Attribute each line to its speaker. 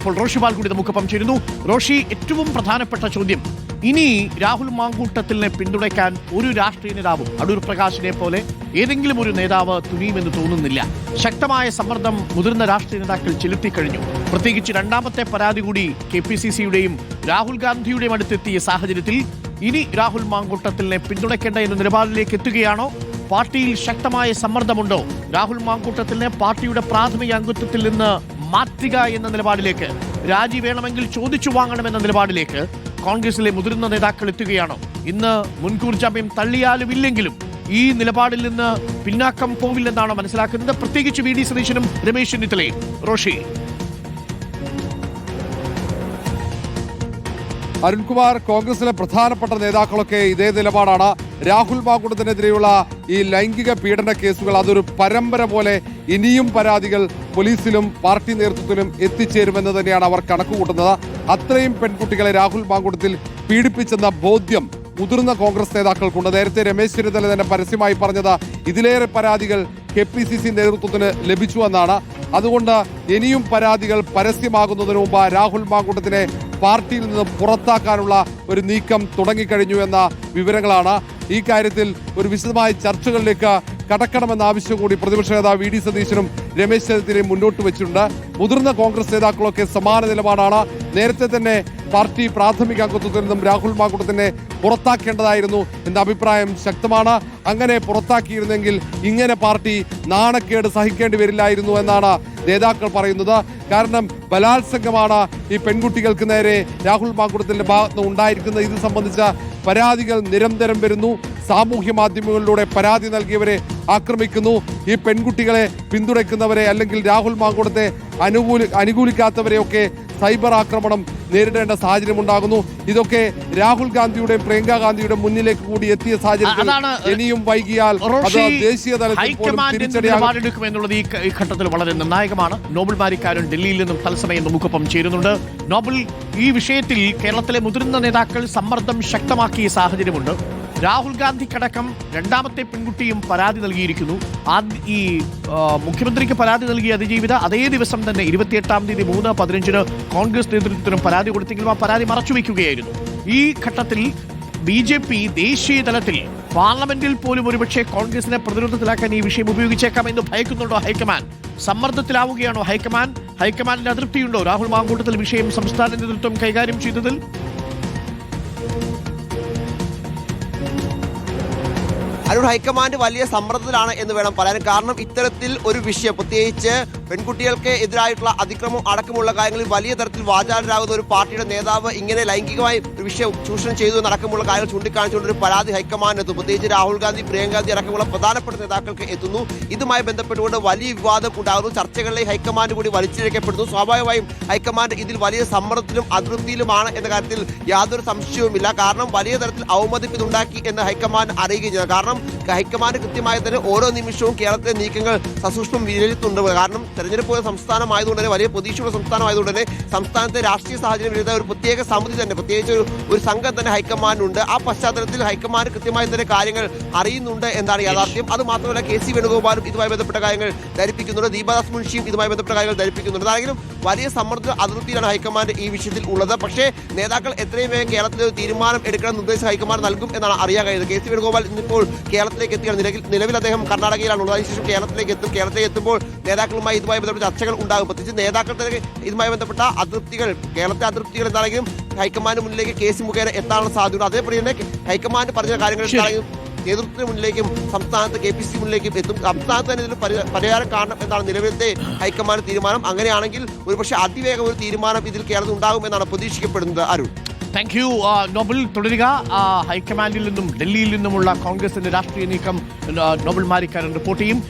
Speaker 1: ഇപ്പോൾ റോഷി പാൽ കൂടി നമുക്കൊപ്പം ചേരുന്നു. റോഷി, ഏറ്റവും പ്രധാനപ്പെട്ട ചോദ്യം, ഇനി രാഹുൽ മാങ്കൂട്ടത്തിലിനെ പിന്തുണയ്ക്കാൻ ഒരു രാഷ്ട്രീയ നേതാവും അടൂർ പ്രകാശിനെ പോലെ ഏതെങ്കിലും ഒരു നേതാവ് തുനിയുമെന്ന് തോന്നുന്നില്ല. ശക്തമായ സമ്മർദ്ദം മുതിർന്ന രാഷ്ട്രീയ നേതാക്കൾ ചെലുത്തിക്കഴിഞ്ഞു. പ്രത്യേകിച്ച് രണ്ടാമത്തെ പരാതി കൂടി KPCCയുടെയും രാഹുൽ ഗാന്ധിയുടെയും അടുത്തെത്തിയ സാഹചര്യത്തിൽ ഇനി രാഹുൽ മാങ്കൂട്ടത്തിലിനെ പിന്തുണയ്ക്കേണ്ട എന്ന നിലപാടിലേക്ക് എത്തുകയാണോ? പാർട്ടിയിൽ ശക്തമായ സമ്മർദ്ദമുണ്ടോ? രാഹുൽ മാങ്കൂട്ടത്തിലിനെ പാർട്ടിയുടെ പ്രാഥമിക അംഗത്വത്തിൽ നിന്ന് മാറ്റുക എന്ന നിലപാടിലേക്ക്, രാജി വേണമെങ്കിൽ ചോദിച്ചു വാങ്ങണമെന്ന നിലപാടിലേക്ക് കോൺഗ്രസിലെ മുതിർന്ന നേതാക്കൾ എത്തുകയാണോ? ഇന്ന് മുൻകൂർ ജാമ്യം തള്ളിയാലും ഇല്ലെങ്കിലും ഈ നിലപാടിൽ നിന്ന് പിന്നാക്കം പോവില്ലെന്നാണോ മനസ്സിലാക്കുന്നത്? പ്രത്യേകിച്ച് VD സതീശനും രമേശ് ചെന്നിത്തലയും. റോഷി.
Speaker 2: അരുൺകുമാർ, കോൺഗ്രസിലെ പ്രധാനപ്പെട്ട നേതാക്കളൊക്കെ ഇതേ നിലപാടാണ്. രാഹുൽ മാങ്കൂട്ടത്തിനെതിരെയുള്ള ഈ ലൈംഗിക പീഡന കേസുകൾ അതൊരു പരമ്പര പോലെ ഇനിയും പരാതികൾ പോലീസിലും പാർട്ടി നേതൃത്വത്തിലും എത്തിച്ചേരുമെന്ന് തന്നെയാണ് അവർ കണക്കുകൂട്ടുന്നത്. അത്രയും പെൺകുട്ടികളെ രാഹുൽ മാങ്കൂട്ടത്തിൽ പീഡിപ്പിച്ചെന്ന ബോധ്യം മുതിർന്ന കോൺഗ്രസ് നേതാക്കൾക്കുണ്ട്. നേരത്തെ രമേശ് ചെന്നിത്തല തന്നെ പരസ്യമായി പറഞ്ഞത് ഇതിലേറെ പരാതികൾ KPCC നേതൃത്വത്തിന് ലഭിച്ചുവെന്നാണ്. അതുകൊണ്ട് ഇനിയും പരാതികൾ പരസ്യമാകുന്നതിന് മുമ്പ് രാഹുൽ മാങ്കൂട്ടത്തിനെ പാർട്ടിയിൽ നിന്ന് പുറത്താക്കാനുള്ള ഒരു നീക്കം തുടങ്ങിക്കഴിഞ്ഞു എന്ന വിവരങ്ങളാണ്. ഈ കാര്യത്തിൽ ഒരു വിശദമായ ചർച്ചകളിലേക്ക് കടക്കണമെന്ന ആവശ്യം കൂടി പ്രതിപക്ഷ നേതാവ് VD സതീശനും രമേശ് ചെന്നിത്തലയും മുന്നോട്ട് വെച്ചിട്ടുണ്ട്. മുതിർന്ന കോൺഗ്രസ് നേതാക്കളൊക്കെ സമാന നിലപാടാണ്. നേരത്തെ തന്നെ പാർട്ടി പ്രാഥമിക അംഗത്വത്തിൽ നിന്നും രാഹുൽ മാങ്കൂട്ടത്തിനെ പുറത്താക്കേണ്ടതായിരുന്നു എന്ന അഭിപ്രായം ശക്തമാണ്. അങ്ങനെ പുറത്താക്കിയിരുന്നെങ്കിൽ ഇങ്ങനെ പാർട്ടി നാണക്കേട് സഹിക്കേണ്ടി വരില്ലായിരുന്നു എന്നാണ് നേതാക്കൾ പറയുന്നത്. കാരണം ബലാത്സംഗമാണ് ഈ പെൺകുട്ടികൾക്ക് നേരെ രാഹുൽ മാങ്കൂട്ടത്തിന്റെ ഭാഗത്ത് ഉണ്ടായിരിക്കുന്നത്. ഇത് സംബന്ധിച്ച പരാതികൾ നിരന്തരം വരുന്നു. സാമൂഹ്യ മാധ്യമങ്ങളിലൂടെ പരാതി നൽകിയവരെ ആക്രമിക്കുന്നു. ഈ പെൺകുട്ടികളെ പിന്തുണയ്ക്കുന്നവരെ അല്ലെങ്കിൽ രാഹുൽ മാങ്കൂട്ടത്തെ അനുകൂലിക്കാത്തവരെയൊക്കെ സൈബർ ആക്രമണം നേരിടേണ്ട സാഹചര്യം ഉണ്ടാകുന്നു. ഇതൊക്കെ രാഹുൽ ഗാന്ധിയുടെയും പ്രിയങ്ക ഗാന്ധിയുടെ മുന്നിലേക്ക് കൂടി എത്തിയ സാഹചര്യത്തിൽ ഇനിയും വൈകിയാൽ അത് ദേശീയ തലത്തിൽ
Speaker 1: എന്നുള്ളത് ഈ ഘട്ടത്തിൽ വളരെ നിർണായകമാണ്. നോബൽ മാരിക്കാരൻ ഡൽഹിയിൽ നിന്നും തത്സമയം നമുക്കൊപ്പം ചേരുന്നുണ്ട്. നോബൽ, ഈ വിഷയത്തിൽ കേരളത്തിലെ മുതിർന്ന നേതാക്കൾ സമ്മർദ്ദം ശക്തമാക്കിയ സാഹചര്യമുണ്ട്. രാഹുൽ ഗാന്ധിക്കടക്കം രണ്ടാമത്തെ പെൺകുട്ടിയും പരാതി നൽകിയിരിക്കുന്നു. ഈ മുഖ്യമന്ത്രിക്ക് പരാതി നൽകിയ അതിജീവിത അതേ ദിവസം തന്നെ 28-ാം തീയതി 3:15 കോൺഗ്രസ് നേതൃത്വത്തിനും പരാതി കൊടുത്തെങ്കിലും ആ പരാതി മറച്ചുവെക്കുകയായിരുന്നു. ഈ ഘട്ടത്തിൽ BJP ദേശീയ തലത്തിൽ പാർലമെന്റിൽ പോലും ഒരുപക്ഷെ കോൺഗ്രസിനെ പ്രതിരോധത്തിലാക്കാൻ ഈ വിഷയം ഉപയോഗിച്ചേക്കാമെന്ന് ഭയക്കുന്നുണ്ടോ ഹൈക്കമാൻഡ്? സമ്മർദ്ദത്തിലാവുകയാണോ ഹൈക്കമാൻഡിന്റെ അതൃപ്തിയുണ്ടോ രാഹുൽ മാങ്കൂട്ടത്തിൽ വിഷയം സംസ്ഥാന നേതൃത്വം കൈകാര്യം ചെയ്തതിൽ?
Speaker 3: അരുൺ, ഹൈക്കമാൻഡ് വലിയ സമ്മർദ്ദത്തിലാണ് എന്ന് വേണം പറയാൻ. കാരണം ഇത്തരത്തിൽ ഒരു വിഷയം, പ്രത്യേകിച്ച് പെൺകുട്ടികൾക്ക് എതിരായിട്ടുള്ള അതിക്രമം അടക്കമുള്ള കാര്യങ്ങളിൽ വലിയ തരത്തിൽ വാചാലരാകുന്ന ഒരു പാർട്ടിയുടെ നേതാവ് ഇങ്ങനെ ലൈംഗികമായി ഒരു വിഷയം ചൂഷണം ചെയ്തു എന്നടക്കമുള്ള കാര്യങ്ങൾ ചൂണ്ടിക്കാണിച്ചുകൊണ്ട് ഒരു പരാതി ഹൈക്കമാൻഡ് എത്തും. പ്രത്യേകിച്ച് രാഹുൽ ഗാന്ധി, പ്രിയങ്ക ഗാന്ധി അടക്കമുള്ള പ്രധാനപ്പെട്ട നേതാക്കൾക്ക് എത്തുന്നു. ഇതുമായി ബന്ധപ്പെട്ടുകൊണ്ട് വലിയ വിവാദം ഉണ്ടാകുന്നു. ചർച്ചകളിലെ ഹൈക്കമാൻഡ് കൂടി വലിച്ചിഴക്കപ്പെടുന്നു. സ്വാഭാവികമായും ഹൈക്കമാൻഡ് ഇതിൽ വലിയ സമ്മർദ്ദത്തിലും അതൃപ്തിയിലുമാണ് എന്ന കാര്യത്തിൽ യാതൊരു സംശയവുമില്ല. കാരണം വലിയ തരത്തിൽ അവമതിപ്പ് ഇതുണ്ടാക്കി എന്ന് ഹൈക്കമാൻഡ് അറിയുകയും ചെയ്തു. കാരണം ഹൈക്കമാൻഡ് കൃത്യമായി തന്നെ ഓരോ നിമിഷവും കേരളത്തിലെ നീക്കങ്ങൾ സസൂക്ഷ്മം വിലയിരുത്തുന്നുണ്ട്. കാരണം തെരഞ്ഞെടുപ്പ് സംസ്ഥാനമായതുകൊണ്ട് തന്നെ, വലിയ പ്രതീക്ഷയുള്ള സംസ്ഥാനമായതുകൊണ്ട് തന്നെ സംസ്ഥാനത്തെ രാഷ്ട്രീയ സാഹചര്യം വിരുദ്ധ ഒരു പ്രത്യേക സമിതി തന്നെ, പ്രത്യേകിച്ച് ഒരു സംഘം തന്നെ ഹൈക്കമാൻഡുണ്ട്. ആ പശ്ചാത്തലത്തിൽ ഹൈക്കമാൻഡ് കൃത്യമായി തന്നെ കാര്യങ്ങൾ അറിയുന്നുണ്ട് എന്നാണ് യാഥാർത്ഥ്യം. അത് മാത്രമല്ല, KC വേണുഗോപാലും ഇതുമായി ബന്ധപ്പെട്ട കാര്യങ്ങൾ ധരിപ്പിക്കുന്നുണ്ട്. ദീപദാസ് മുൻഷിയും ഇതുമായി ബന്ധപ്പെട്ട കാര്യങ്ങൾ ധരിപ്പിക്കുന്നുണ്ട്. അതാണെങ്കിലും വലിയ സമ്മർദ്ദ അതിർത്തിയിലാണ് ഹൈക്കമാൻഡ് ഈ വിഷയത്തിൽ ഉള്ളത്. പക്ഷേ നേതാക്കൾ എത്രയും വേഗം കേരളത്തിൽ ഒരു തീരുമാനം എടുക്കണം നിർദ്ദേശം ഹൈക്കമാൻഡ് നൽകും എന്നാണ് അറിയാൻ കഴിയുന്നത്. KC വേണുഗോപാൽ ഇന്നിപ്പോൾ കേരളത്തിലേക്ക് എത്തിയാണ്. നിലവിൽ അദ്ദേഹം കർണാടകയിലാണുള്ളത്. അതിനുശേഷം കേരളത്തിലേക്ക് എത്തും. കേരളത്തിലേക്ക് എത്തുമ്പോൾ നേതാക്കളുമായി ഇതുമായി ബന്ധപ്പെട്ട ചർച്ചകൾ ഉണ്ടാകും. പ്രത്യേകിച്ച് നേതാക്കളുടെ ഇതുമായി ബന്ധപ്പെട്ട അതിർത്തികൾ, കേരളത്തെ അതിർത്തികൾ എന്താണെങ്കിലും ഹൈക്കമാൻഡ് മുന്നിലേക്ക് KC മുഖേന എത്താനുള്ള സാധ്യത. അതേപോലെ തന്നെ ഹൈക്കമാൻഡ് പറഞ്ഞ കാര്യങ്ങൾ നേതൃത്വത്തിന് മുന്നിലേക്കും സംസ്ഥാനത്ത് KPCC മുന്നിലേക്കും എത്തും. സംസ്ഥാനത്ത് തന്നെ ഇതിന് പരിഹാരം കാണണം എന്നാണ് നിലവിലത്തെ ഹൈക്കമാൻഡ് തീരുമാനം. അങ്ങനെയാണെങ്കിൽ ഒരുപക്ഷെ അതിവേഗം ഒരു തീരുമാനം ഇതിൽ കേരളത്തിൽ ഉണ്ടാകും എന്നാണ് പ്രതീക്ഷിക്കപ്പെടുന്നത്. Arun,
Speaker 1: thank you. നോബൽ, തുടരുക. ഹൈക്കമാൻഡിൽ നിന്നും ഡൽഹിയിൽ നിന്നുമുള്ള കോൺഗ്രസിന്റെ രാഷ്ട്രീയ നീക്കം നോബൽ മാരിക്കാരൻ റിപ്പോർട്ട് ചെയ്യും.